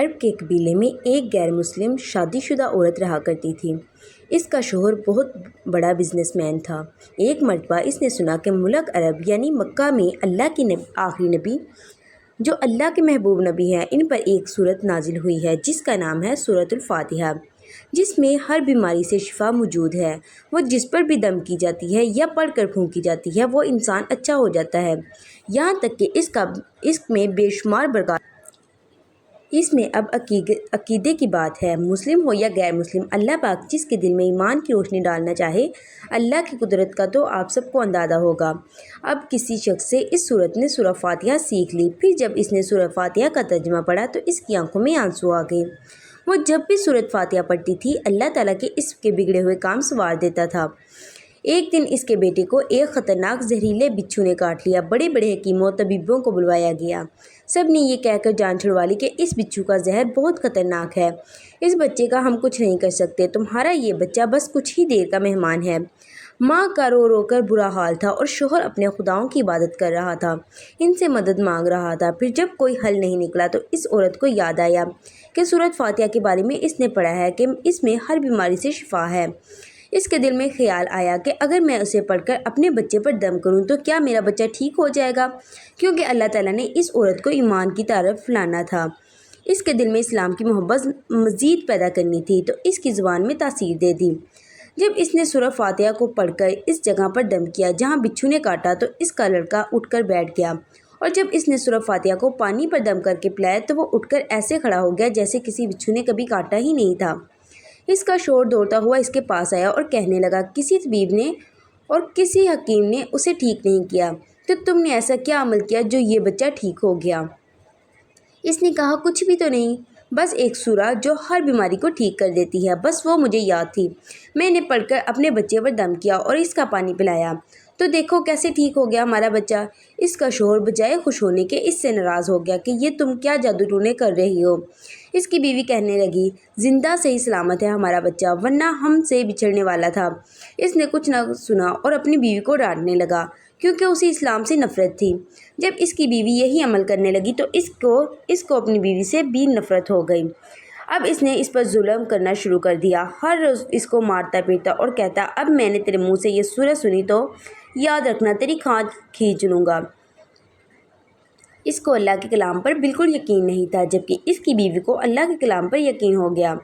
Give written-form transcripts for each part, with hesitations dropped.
عرب کے قبیلے میں ایک غیر مسلم شادی شدہ عورت رہا کرتی تھی۔ اس کا شوہر بہت بڑا بزنس مین تھا۔ ایک مرتبہ اس نے سنا کہ ملک عرب یعنی مکہ میں اللہ کی آخری نبی جو اللہ کے محبوب نبی ہیں ان پر ایک سورت نازل ہوئی ہے جس کا نام ہے سورۃ الفاتحہ، جس میں ہر بیماری سے شفا موجود ہے۔ وہ جس پر بھی دم کی جاتی ہے یا پڑھ کر پھونکی جاتی ہے وہ انسان اچھا ہو جاتا ہے، یہاں تک کہ اس میں بے شمار برکات۔ اس میں اب عقیدے کی بات ہے، مسلم ہو یا غیر مسلم، اللہ پاک جس کے دل میں ایمان کی روشنی ڈالنا چاہے، اللہ کی قدرت کا تو آپ سب کو اندازہ ہوگا۔ اب کسی شخص سے اس سورت نے سورہ فاتحہ سیکھ لی، پھر جب اس نے سورہ فاتحہ کا ترجمہ پڑھا تو اس کی آنکھوں میں آنسو آ گئے۔ وہ جب بھی سورۃ فاتحہ پڑھتی تھی اللہ تعالیٰ کے اس کے بگڑے ہوئے کام سنوار دیتا تھا۔ ایک دن اس کے بیٹے کو ایک خطرناک زہریلے بچھو نے کاٹ لیا۔ بڑے بڑے حکیموں طبیبوں کو بلوایا گیا، سب نے یہ کہہ کر جان چھڑوا لی کہ اس بچھو کا زہر بہت خطرناک ہے، اس بچے کا ہم کچھ نہیں کر سکتے، تمہارا یہ بچہ بس کچھ ہی دیر کا مہمان ہے۔ ماں کا رو رو کر برا حال تھا اور شوہر اپنے خداؤں کی عبادت کر رہا تھا، ان سے مدد مانگ رہا تھا۔ پھر جب کوئی حل نہیں نکلا تو اس عورت کو یاد آیا کہ سورۃ فاتحہ کے بارے میں اس نے پڑھا ہے کہ اس میں ہر بیماری سے شفا ہے۔ اس کے دل میں خیال آیا کہ اگر میں اسے پڑھ کر اپنے بچے پر دم کروں تو کیا میرا بچہ ٹھیک ہو جائے گا، کیونکہ اللہ تعالیٰ نے اس عورت کو ایمان کی طرف لانا تھا، اس کے دل میں اسلام کی محبت مزید پیدا کرنی تھی، تو اس کی زبان میں تاثیر دے دی۔ جب اس نے سورہ فاتحہ کو پڑھ کر اس جگہ پر دم کیا جہاں بچھو نے کاٹا تو اس کا لڑکا اٹھ کر بیٹھ گیا، اور جب اس نے سورہ فاتحہ کو پانی پر دم کر کے پلایا تو وہ اٹھ کر ایسے کھڑا ہو گیا جیسے کسی بچھو نے کبھی کاٹا ہی نہیں تھا۔ اس کا شوہر دوڑتا ہوا اس کے پاس آیا اور کہنے لگا، کسی طبیب نے اور کسی حکیم نے اسے ٹھیک نہیں کیا، تو تم نے ایسا کیا عمل کیا جو یہ بچہ ٹھیک ہو گیا؟ اس نے کہا، کچھ بھی تو نہیں، بس ایک سورہ جو ہر بیماری کو ٹھیک کر دیتی ہے، بس وہ مجھے یاد تھی، میں نے پڑھ کر اپنے بچے پر دم کیا اور اس کا پانی پلایا، تو دیکھو کیسے ٹھیک ہو گیا ہمارا بچہ۔ اس کا شوہر بجائے خوش ہونے کے اس سے ناراض ہو گیا کہ یہ تم کیا جادو ٹونے کر رہی ہو۔ اس کی بیوی کہنے لگی، زندہ صحیح سلامت ہے ہمارا بچہ، ورنہ ہم سے بچھڑنے والا تھا۔ اس نے کچھ نہ سنا اور اپنی بیوی کو ڈانٹنے لگا کیونکہ اسے اسلام سے نفرت تھی۔ جب اس کی بیوی یہی عمل کرنے لگی تو اس کو اپنی بیوی سے بھی نفرت ہو گئی۔ اب اس نے اس پر ظلم کرنا شروع کر دیا، ہر روز اس کو مارتا پیٹتا اور کہتا، اب میں نے تیرے منہ سے یہ سورہ سنی تو یاد رکھنا تیری کھال کھینچ لوں گا۔ اس کو اللہ کے کلام پر بالکل یقین نہیں تھا، جبکہ اس کی بیوی کو اللہ کے کلام پر یقین ہو گیا۔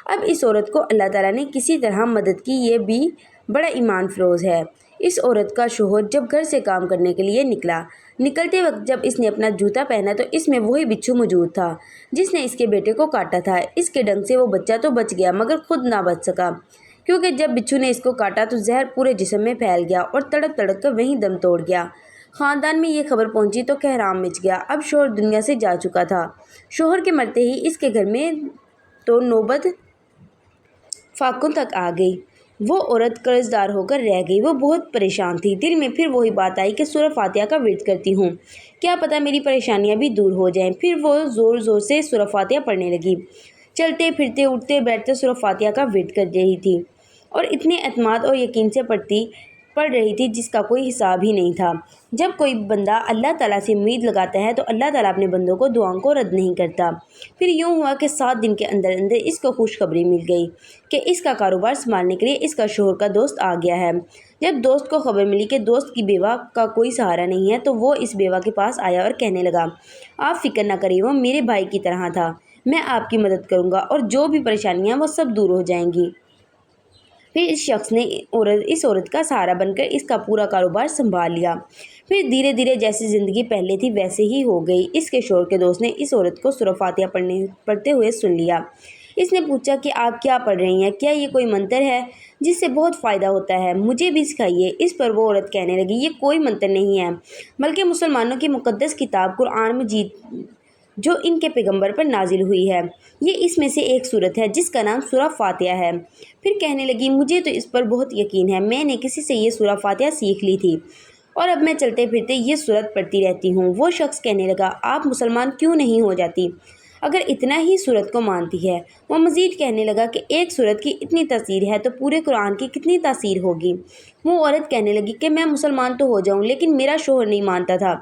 اب اس عورت کو اللہ تعالیٰ نے کسی طرح مدد کی، یہ بھی بڑا ایمان فروز ہے۔ اس عورت کا شوہر جب گھر سے کام کرنے کے لیے نکلتے وقت جب اس نے اپنا جوتا پہنا تو اس میں وہی بچھو موجود تھا جس نے اس کے بیٹے کو کاٹا تھا۔ اس کے ڈنگ سے وہ بچہ تو بچ گیا مگر خود نہ بچ سکا، کیونکہ جب بچھو نے اس کو کاٹا تو زہر پورے جسم میں پھیل گیا اور تڑپ تڑپ کر وہیں دم توڑ گیا۔ خاندان میں یہ خبر پہنچی تو کہرام مچ گیا۔ اب شوہر دنیا سے جا چکا تھا۔ شوہر کے مرتے ہی اس کے گھر میں تو نوبت فاقوں تک آ گئی۔ وہ عورت قرض دار ہو کر رہ گئی، وہ بہت پریشان تھی۔ دل میں پھر وہی بات آئی کہ سورہ فاتحہ کا ورد کرتی ہوں، کیا پتہ میری پریشانیاں بھی دور ہو جائیں۔ پھر وہ زور زور سے سورہ فاتحہ پڑھنے لگی، چلتے پھرتے اٹھتے بیٹھتے سورہ فاتحہ کا ورد کر رہی تھی اور اتنے اعتماد اور یقین سے پڑھ رہی تھی جس کا کوئی حساب ہی نہیں تھا۔ جب کوئی بندہ اللہ تعالیٰ سے امید لگاتا ہے تو اللہ تعالیٰ اپنے بندوں کو دعاؤں کو رد نہیں کرتا۔ پھر یوں ہوا کہ 7 دن کے اندر اندر اس کو خوشخبری مل گئی کہ اس کا کاروبار سنبھالنے کے لیے اس کا شوہر کا دوست آ گیا ہے۔ جب دوست کو خبر ملی کہ دوست کی بیوہ کا کوئی سہارا نہیں ہے تو وہ اس بیوہ کے پاس آیا اور کہنے لگا، آپ فکر نہ کریے، وہ میرے بھائی کی طرح تھا، میں آپ کی مدد کروں گا اور جو بھی پریشانیاں وہ سب دور ہو جائیں گی۔ پھر اس شخص نے اس عورت کا سہارا بن کر اس کا پورا کاروبار سنبھال لیا۔ پھر دھیرے دھیرے جیسی زندگی پہلے تھی ویسے ہی ہو گئی۔ اس کے شوہر کے دوست نے اس عورت کو سورہ فاتحہ پڑھتے ہوئے سن لیا۔ اس نے پوچھا کہ آپ کیا پڑھ رہی ہیں، کیا یہ کوئی منتر ہے جس سے بہت فائدہ ہوتا ہے، مجھے بھی سکھائیے۔ اس پر وہ عورت کہنے لگی، یہ کوئی منتر نہیں ہے بلکہ مسلمانوں کی مقدس کتاب قرآن مجید جو ان کے پیغمبر پر نازل ہوئی ہے، یہ اس میں سے ایک سورت ہے جس کا نام سورہ فاتحہ ہے۔ پھر کہنے لگی، مجھے تو اس پر بہت یقین ہے، میں نے کسی سے یہ سورہ فاتحہ سیکھ لی تھی اور اب میں چلتے پھرتے یہ سورت پڑھتی رہتی ہوں۔ وہ شخص کہنے لگا، آپ مسلمان کیوں نہیں ہو جاتی اگر اتنا ہی سورت کو مانتی ہے؟ وہ مزید کہنے لگا کہ ایک سورت کی اتنی تاثیر ہے تو پورے قرآن کی کتنی تاثیر ہوگی۔ وہ عورت کہنے لگی کہ میں مسلمان تو ہو جاؤں لیکن میرا شوہر نہیں مانتا تھا،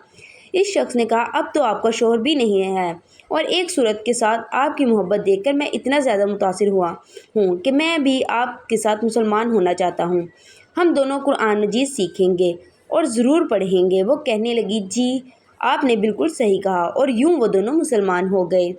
اس شخص نے کہا اب تو آپ کا شوہر بھی نہیں ہے اور ایک صورت کے ساتھ آپ کی محبت دیکھ کر میں اتنا زیادہ متاثر ہوا ہوں کہ میں بھی آپ کے ساتھ مسلمان ہونا چاہتا ہوں۔ ہم دونوں قرآن مجید سیکھیں گے اور ضرور پڑھیں گے۔ وہ کہنے لگی جی آپ نے بالکل صحیح کہا اور یوں وہ دونوں مسلمان ہو گئے۔